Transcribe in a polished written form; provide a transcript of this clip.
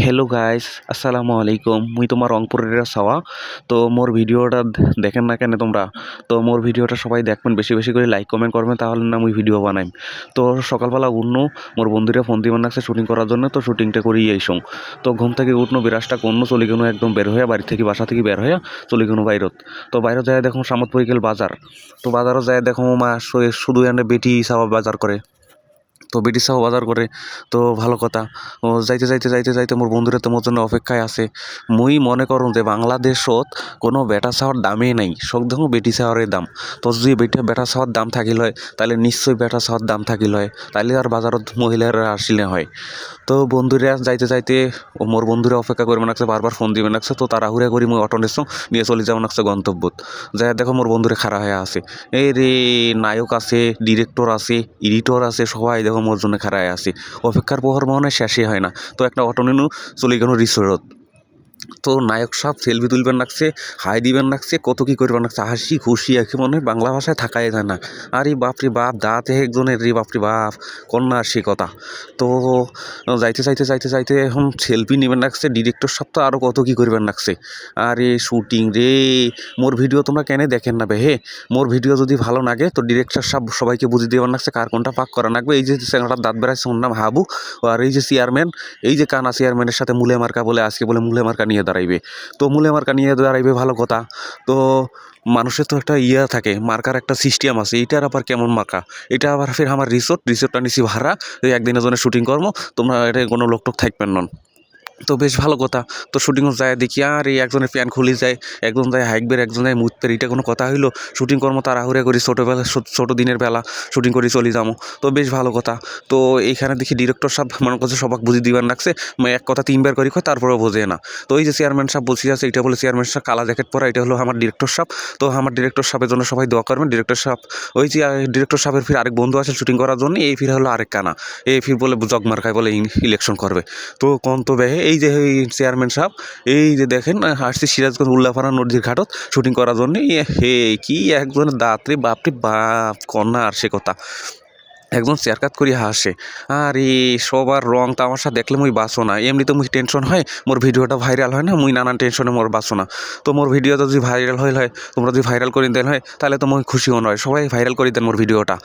Hello guys, আসসালামু আলাইকুম। মুই তোমার রংপুরের ছাওয়া। তো মোর ভিডিওটা দেখেন না কেন তোমরা? তো মোর ভিডিওটা সবাই দেখবেন, বেশি বেশি করে লাইক কমেন্ট করবেন, তাহলে না মুই ভিডিও বানাইম। তো সকালবেলা উঠনো, মোর বন্ধুরা ফোন দিবেন লাগছে শুটিং করার জন্য, তো শুটিংটা করিয়ে আইসং। তো ঘুম থেকে উঠনো, বিরাজটা করনো, চলে গেলো একদম বের হয়ে, বাড়ি থেকে বাসা থেকে বের হয়ে চলে গেলো বাইরত। তো বাইরে যায় দেখো সামতপুর গেল বাজার। তো বাজারও যায় দেখো মা শুধু এনে বেটি চাওয়া বাজার করে। তো বেটি চাও বাজার করে, তো ভালো কথা। ও যাইতে যাইতে যাইতে যাইতে মোর বন্ধুরা তো মোর জন্য অপেক্ষায় আছে। মুই মনে করুন যে বাংলাদেশত কোনো বেটা চাওয়ার দামই নাই, সব দেখো বেটি চাওয়ারের দাম। তো যদি বেটা চাওয়ার দাম থাকিল হয়, তাহলে নিশ্চয়ই বেটা চাওয়ার দাম থাকিল হয়, তাহলে আর বাজারত মহিলারা আসিলে হয়। তো বন্ধুরা যাইতে যাইতে মোর বন্ধুরা অপেক্ষা করবে লাগছে, বারবার ফোন দিবে লাগছে। তো তাড়াহুড়া করি মুই অটো নিয়ে চলে যাবো লাগছে গন্তব্যত। যাই দেখো মোর বন্ধুরা খাড়া হয়ে আছে। এই রে, নায়ক আছে, ডিরেক্টর আছে, এডিটর আছে, সবাই দেখো মোর জন্য খাড়ায় আছে। অপেক্ষার প্রহর মনে হয় শেষই হয় না। তো একটা অটো নিনু, চলে গেল রিসোর্টত। তো নায়ক সাহেব সেলফি তুলবেন লাগছে, হাই দিবেন লাগছে, কত কি করবেন লাগছে, হাসি খুশি একে মনে হয় বাংলা ভাষায় থাকাই যায় না। আরে বাপরে বাপ, দাঁত একজনের রে বাপরে বাপ, কন্যা সে কথা। তো যাইতে যাইতে যাইতে যাইতে এখন সেলফি নেবেন লাগছে, ডিরেক্টর সাহেব তো আরও কত কি করবেন লাগছে। আরে শুটিং রে, মোর ভিডিও তোমরা কেন দেখেন না বে হে? মোর ভিডিও যদি ভালো লাগে তো ডিরেক্টর সাহেব সবাইকে বুঝিয়ে দেবেন লাগছে কার কোনটা পাক করা লাগবে। এই যে চ্যাংড়ার দাঁত বেড়াচ্ছে ওর নাম হাবু, আর এই যে চেয়ারম্যান, এই যে কানা চেয়ারম্যানের সাথে মুলে মার্কা বলে, আজকে বলে মুলে মার্কা নিয়ে দাঁড়াইবে। তো মুলে মার্কা নিয়ে দাঁড়াইবে, ভালো কথা। তো মানুষের তো একটা ইয়া থাকে, মার্কার একটা সিস্টেম আছে, এইটার আবার কেমন মার্কা? এটা আবার ফের আমার রিসোর্টটা নিছি ভাড়া, এই একদিনের জন্য শুটিং কর্ম, তোমরা এটা কোনো লোকটোক থাকবেন না। তো বেশ ভালো কথা। তো শুটিংও যায় দেখি, আর এই একজনের প্যান খুলে যায়, একজন যায় হাইকবের, একজন যায় মুতপের, এটা কোনো কথা হইলো? শুটিং কর্ম তাড়াহুড়া করি, ছোটোবেলা ছোটো দিনের বেলা শুটিং করে চলে যাবো। তো বেশ ভালো কথা। তো এইখানে দেখি ডিরেক্টর সাহেব মনে করছে সবাক বুঝি দিবার লাগছে, এক কথা তিনবার করি কয়, তারপরেও বোঝে না। তো এই যে চেয়ারম্যান সাহেব বসে আছে, এটা বলে চেয়ারম্যান সাহেব কালা জ্যাকেট পরা, এটা হলো আমার ডিরেক্টর সাহেব। তো আমার ডিরেক্টর সাহেবের জন্য সবাই দোয়া করবেন। ডিরেক্টর সাহেব, ওই যে ডিরেক্টর সাহেবের ফির আরেক বন্ধু আছে শুটিং করার জন্য, এই ফির হলো আরেক কানা, এই ফির বলে জগমার খায়, বলে ইলেকশন করবে। তো কোন তো বেহে এই যে এই চেয়ারম্যান সাহেব, এই যে দেখেন আসছে সিরাজগঞ্জ উল্লাপাড়া নদীর ঘাটত শুটিং করার জন্য। হে, কি একজনের দাঁত রে বাপরে বাপ, কন্যা আর সে কথা। একজন চেয়ারকাত করি হাসে। আর এই সবার রং তামাশা দেখলে মুই বাঁচো না, এমনিতে মুই টেনশন হয়, মোর ভিডিওটা ভাইরাল হয় না, মুই নানান টেনশনে মোর বাঁচো না। তো মোর ভিডিওটা যদি ভাইরাল হয়, তোমরা যদি ভাইরাল করে দেন হয়, তাহলে তো মুই খুশিও নয়, সবাই ভাইরাল করে দেন মোর ভিডিওটা।